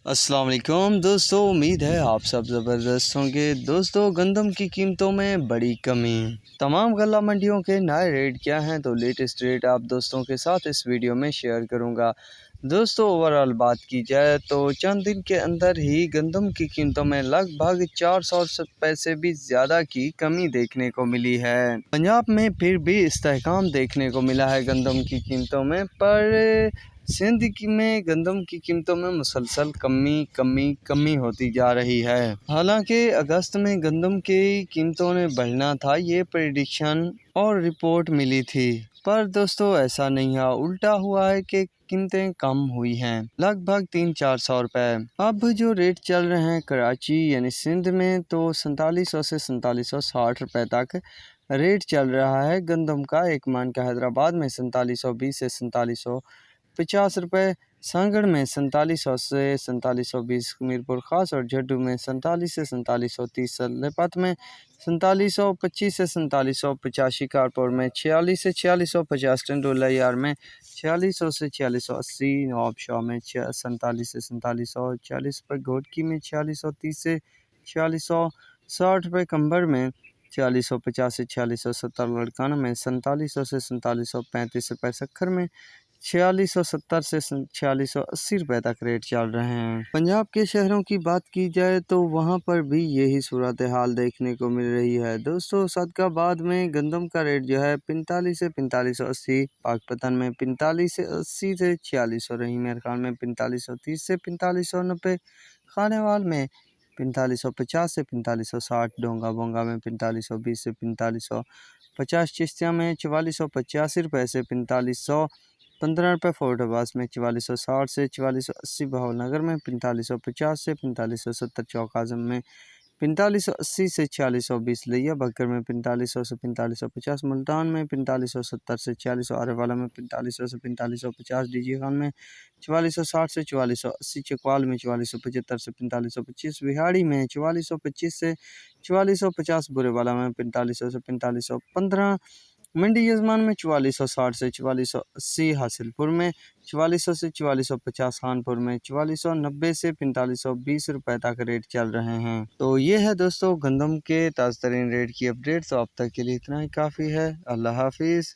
अस्सलाम वालेकुम दोस्तों, उम्मीद है आप सब ज़बरदस्त होंगे। दोस्तों, गंदम की कीमतों में बड़ी कमी। तमाम गल्ला मंडियों के नए रेट क्या हैं, तो लेटेस्ट रेट आप दोस्तों के साथ इस वीडियो में शेयर करूंगा। दोस्तों, ओवरऑल बात की जाए तो चंद दिन के अंदर ही गंदम की कीमतों में लगभग 400 रुपये से भी ज़्यादा की कमी देखने को मिली है। पंजाब में फिर भी इस्तेहकाम देखने को मिला है गंदम की कीमतों में, पर सिंध में गंदम की कीमतों में मुसलसल कमी होती जा रही है। हालांकि अगस्त में गंदम की कीमतों ने बढ़ना था, ये प्रेडिक्शन और रिपोर्ट मिली थी, पर दोस्तों ऐसा नहीं है, उल्टा हुआ है कि कीमतें कम हुई हैं, लगभग 300-400 रुपये। अब जो रेट चल रहे हैं कराची यानी सिंध में, तो 4700 से 4760 रुपये तक रेट चल रहा है गंदम का। एक मन का हैदराबाद में 4720 से 4750 रुपये, सांगड़ में 4700 से 4720 मीरपुर ख़ास और झड्डू में 47 से 4730, सलेपत में 4725 से 4785, कानपुर में 46 से 4650, टंडोला यार में 4600 से 4680, नवाबशाह में 47 से 4740 रुपये, घोटकी में 4630 से 4660 रुपये, कंबर में 4650 से 4670, लड़काना में 4700 से 4735 रुपये, सखर में 4670 से 4680 रुपये तक रेट चल रहे हैं। पंजाब के शहरों की बात की जाए तो वहां पर भी यही सूरत हाल देखने को मिल रही है। दोस्तों, सदकाबाद में गंदम का रेट जो है 45 से 4580, पाकपतन में 45 से 80 से 4600, रही मेरे ख्याल में 4530 से 4590, खानेवाल में 4550 से 4560, डोंगा बोंगा में 4520 से 4550, चिश्तिया में 4485 रुपये से 4515 रुपये, फोर्ट अब्बास में 4460 से 4480, बहावलनगर में 4550 से 4570, चौक आज़म में 4580 से 4620, लिया बकर में 4500 से 4550, मुल्तान में 4570 से 4600, आरेवाला में 4500 से 4550, डीजी खान में 4460 से 4480, चकवाल में 4475 से 4525, बिहाड़ी में 4425 से 4450, बुरेवाला में 4500 से 4515, मंडी यजमान में 4460 से 4480, हासिलपुर में 4400 से 4450, खानपुर में 4490 से 4520 रुपये तक रेट चल रहे हैं। तो ये है दोस्तों गंदम के ताज़ा तरीन रेट की अपडेट। तो अब तक के लिए इतना ही काफ़ी है। अल्लाह हाफिज़।